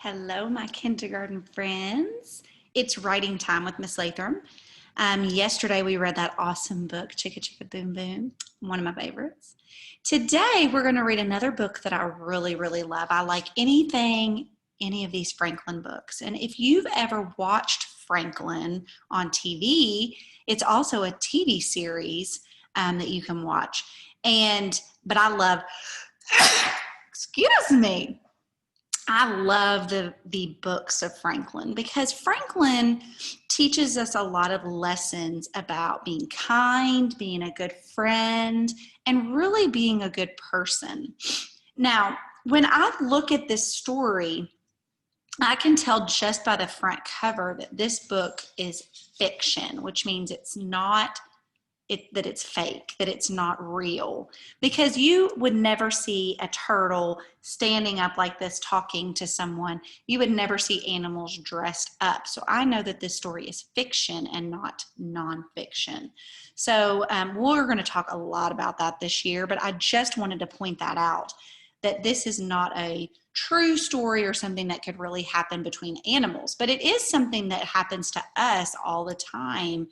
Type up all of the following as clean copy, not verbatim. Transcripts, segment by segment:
Hello, my kindergarten friends. It's writing time with Miss Latham. Yesterday we read that awesome book, Chicka Chicka Boom Boom, one of my favorites. Today we're going to read another book that I really, really love. I like any of these Franklin books. And if you've ever watched Franklin on TV, it's also a TV series that you can watch. But I love, excuse me. I love the books of Franklin because Franklin teaches us a lot of lessons about being kind, being a good friend, and really being a good person. Now, when I look at this story, I can tell just by the front cover that this book is fiction, which means it's fake, that it's not real. Because you would never see a turtle standing up like this talking to someone. You would never see animals dressed up. So I know that this story is fiction and not nonfiction. So we're going to talk a lot about that this year, but I just wanted to point that out, that this is not a true story or something that could really happen between animals, but it is something that happens to us all the time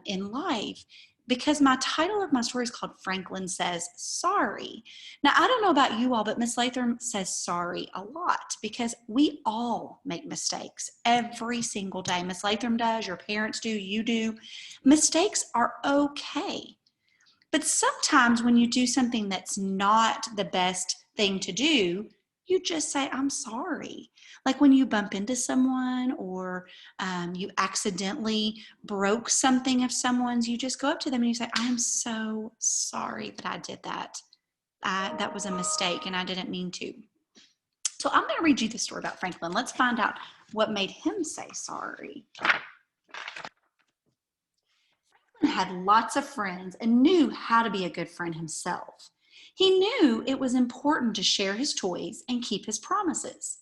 in life, because my title of my story is called Franklin Says Sorry. Now, I don't know about you all, but Miss Latham says sorry a lot because we all make mistakes every single day. Miss Latham does, your parents do, you do. Mistakes are okay. But sometimes when you do something that's not the best thing to do, you just say, I'm sorry. Like when you bump into someone or you accidentally broke something of someone's, you just go up to them and you say, I'm so sorry that I did that. That was a mistake and I didn't mean to. So I'm going to read you the story about Franklin. Let's find out what made him say sorry. Franklin had lots of friends and knew how to be a good friend himself. He knew it was important to share his toys and keep his promises.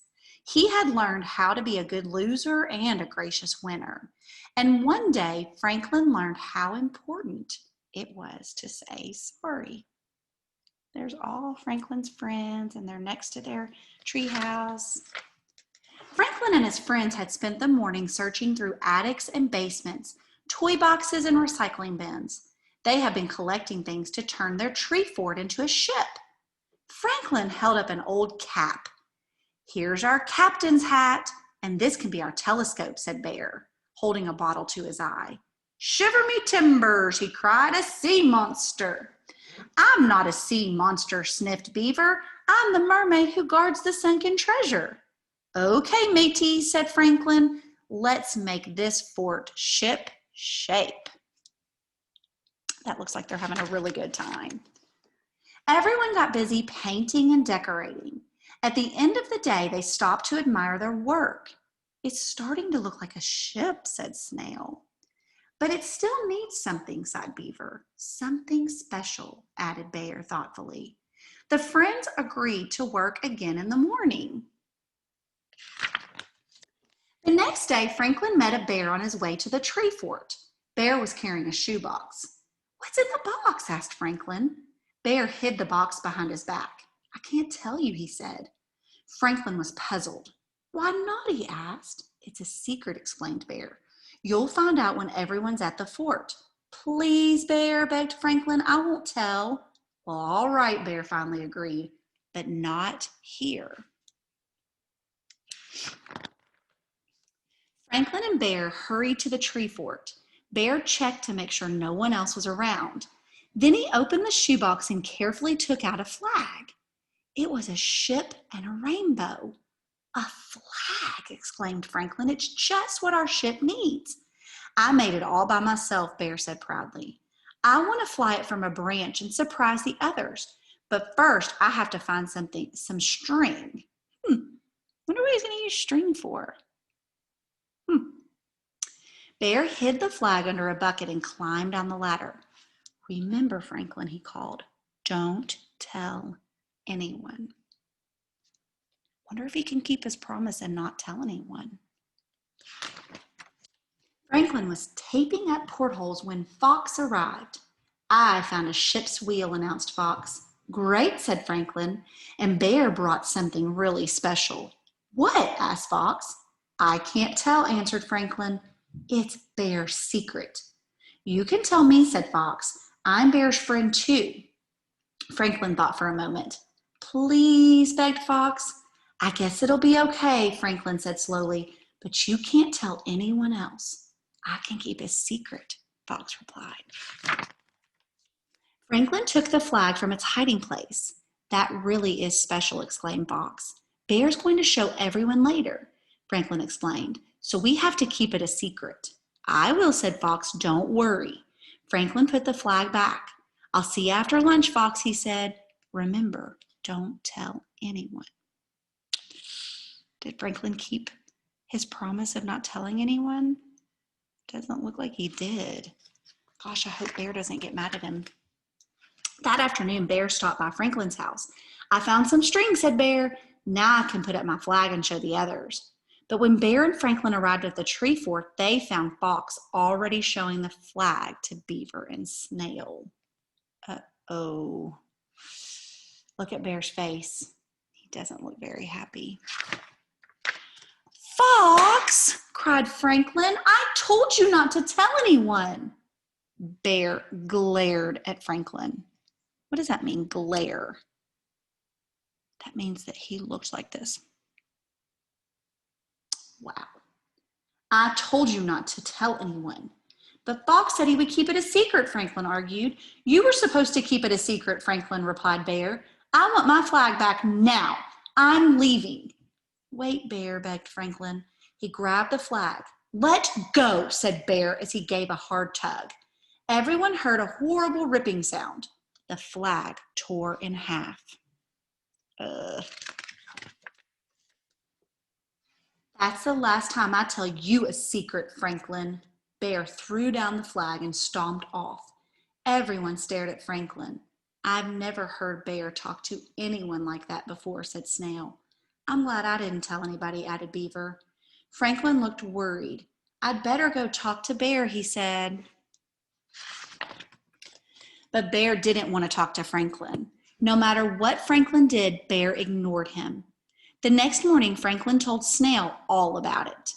He had learned how to be a good loser and a gracious winner. And one day, Franklin learned how important it was to say sorry. There's all Franklin's friends, and they're next to their treehouse. Franklin and his friends had spent the morning searching through attics and basements, toy boxes and recycling bins. They had been collecting things to turn their tree fort into a ship. Franklin held up an old cap. Here's our captain's hat, and this can be our telescope, said Bear, holding a bottle to his eye. Shiver me timbers, he cried, a sea monster. I'm not a sea monster, sniffed Beaver. I'm the mermaid who guards the sunken treasure. Okay, mateys, said Franklin, let's make this fort ship shape. That looks like they're having a really good time. Everyone got busy painting and decorating. At the end of the day, they stopped to admire their work. It's starting to look like a ship, said Snail. But it still needs something, sighed Beaver. Something special, added Bear thoughtfully. The friends agreed to work again in the morning. The next day, Franklin met a bear on his way to the tree fort. Bear was carrying a shoebox. What's in the box? Asked Franklin. Bear hid the box behind his back. I can't tell you, he said. Franklin was puzzled. Why not? He asked. It's a secret, explained Bear. You'll find out when everyone's at the fort. Please, Bear, begged Franklin. I won't tell. Well, all right, Bear finally agreed, but not here. Franklin and Bear hurried to the tree fort. Bear checked to make sure no one else was around. Then he opened the shoebox and carefully took out a flag. It was a ship and a rainbow. A flag, exclaimed Franklin. It's just what our ship needs. I made it all by myself, Bear said proudly. I want to fly it from a branch and surprise the others. But first, I have to find some string. Wonder what he's going to use string for. Bear hid the flag under a bucket and climbed down the ladder. Remember, Franklin, he called, don't tell anyone. Wonder if he can keep his promise and not tell anyone. Franklin was taping up portholes when Fox arrived. I found a ship's wheel, announced Fox. Great, said Franklin, and Bear brought something really special. What? Asked Fox. I can't tell, answered Franklin. It's Bear's secret. You can tell me, said Fox. I'm Bear's friend too. Franklin thought for a moment. Please, begged Fox. I guess it'll be okay, Franklin said slowly, but you can't tell anyone else. I can keep a secret, Fox replied. Franklin took the flag from its hiding place. That really is special, exclaimed Fox. Bear's going to show everyone later, Franklin explained, so we have to keep it a secret. I will, said Fox. Don't worry. Franklin put the flag back. I'll see you after lunch, Fox, he said. Remember, don't tell anyone. Did Franklin keep his promise of not telling anyone? Doesn't look like he did. Gosh, I hope Bear doesn't get mad at him. That afternoon, Bear stopped by Franklin's house. I found some string, said Bear. Now I can put up my flag and show the others. But when Bear and Franklin arrived at the tree fort, they found Fox already showing the flag to Beaver and Snail. Uh-oh. Look at Bear's face. He doesn't look very happy. Fox, cried Franklin, I told you not to tell anyone. Bear glared at Franklin. What does that mean, glare? That means that he looks like this. Wow. I told you not to tell anyone. But Fox said he would keep it a secret, Franklin argued. You were supposed to keep it a secret, Franklin replied Bear. I want my flag back now. I'm leaving. Wait, Bear, begged Franklin. He grabbed the flag. Let go, said Bear as he gave a hard tug. Everyone heard a horrible ripping sound. The flag tore in half. That's the last time I tell you a secret, Franklin. Bear threw down the flag and stomped off. Everyone stared at Franklin. I've never heard Bear talk to anyone like that before, said Snail. I'm glad I didn't tell anybody, added Beaver. Franklin looked worried. I'd better go talk to Bear, he said. But Bear didn't want to talk to Franklin. No matter what Franklin did, Bear ignored him. The next morning, Franklin told Snail all about it.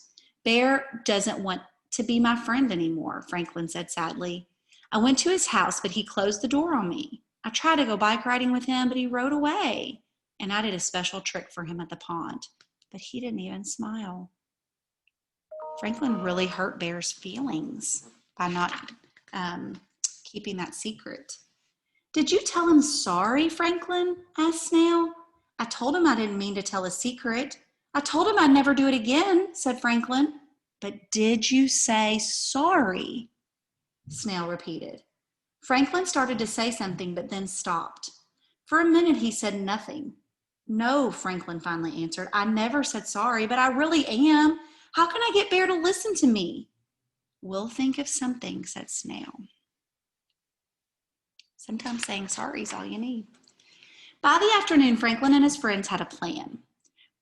Bear doesn't want to be my friend anymore, Franklin said sadly. I went to his house, but he closed the door on me. I tried to go bike riding with him, but he rode away. And I did a special trick for him at the pond, but he didn't even smile. Franklin really hurt Bear's feelings by not keeping that secret. Did you tell him sorry, Franklin? Asked Snail. I told him I didn't mean to tell a secret. I told him I'd never do it again, said Franklin. But did you say sorry? Snail repeated. Franklin started to say something, but then stopped. For a minute, he said nothing. No, Franklin finally answered. I never said sorry, but I really am. How can I get Bear to listen to me? We'll think of something, said Snail. Sometimes saying sorry is all you need. By the afternoon, Franklin and his friends had a plan.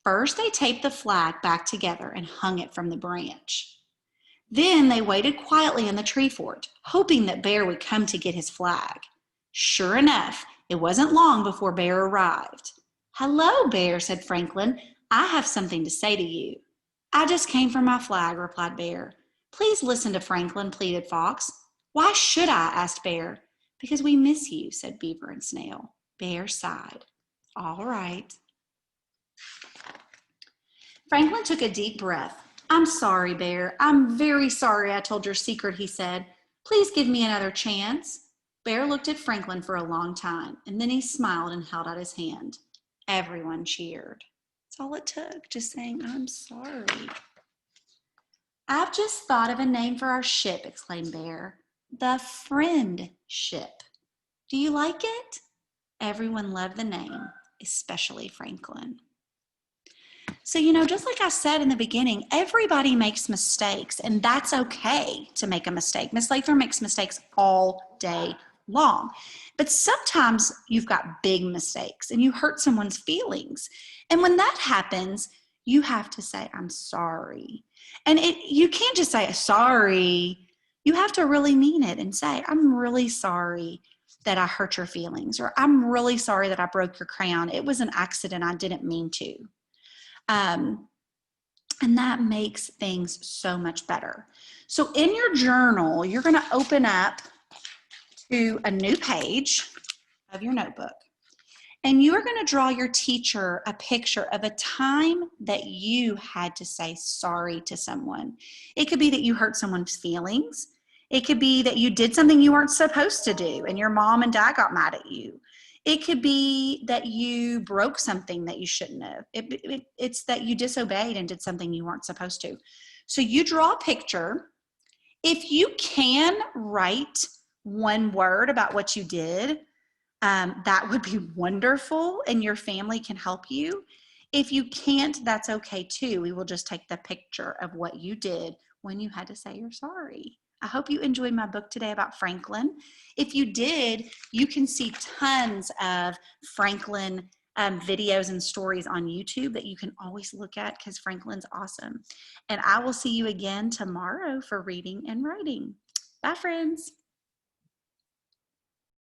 First, they taped the flag back together and hung it from the branch. Then they waited quietly in the tree fort, hoping that Bear would come to get his flag. Sure enough, it wasn't long before Bear arrived. Hello, Bear, said Franklin. I have something to say to you. I just came for my flag, replied Bear. Please listen to Franklin, pleaded Fox. Why should I? Asked Bear. Because we miss you, said Beaver and Snail. Bear sighed. All right. Franklin took a deep breath. I'm sorry, Bear. I'm very sorry I told your secret, he said. Please give me another chance. Bear looked at Franklin for a long time, and then he smiled and held out his hand. Everyone cheered. That's all it took, just saying, I'm sorry. I've just thought of a name for our ship, exclaimed Bear. The Friendship. Do you like it? Everyone loved the name, especially Franklin. So, just like I said in the beginning, everybody makes mistakes, and that's okay to make a mistake. Miss Lathrop makes mistakes all day long. But sometimes you've got big mistakes, and you hurt someone's feelings. And when that happens, you have to say, I'm sorry. And you can't just say, sorry. You have to really mean it and say, I'm really sorry that I hurt your feelings, or I'm really sorry that I broke your crayon. It was an accident. I didn't mean to. And that makes things so much better. So in your journal, you're going to open up to a new page of your notebook. And you are going to draw your teacher a picture of a time that you had to say sorry to someone. It could be that you hurt someone's feelings. It could be that you did something you weren't supposed to do and your mom and dad got mad at you. It could be that you broke something that you shouldn't have. It's that you disobeyed and did something you weren't supposed to. So you draw a picture. If you can write one word about what you did, that would be wonderful, and your family can help you. If you can't, that's okay too. We will just take the picture of what you did when you had to say you're sorry. I hope you enjoyed my book today about Franklin. If you did, you can see tons of Franklin videos and stories on YouTube that you can always look at because Franklin's awesome. And I will see you again tomorrow for reading and writing. Bye, friends.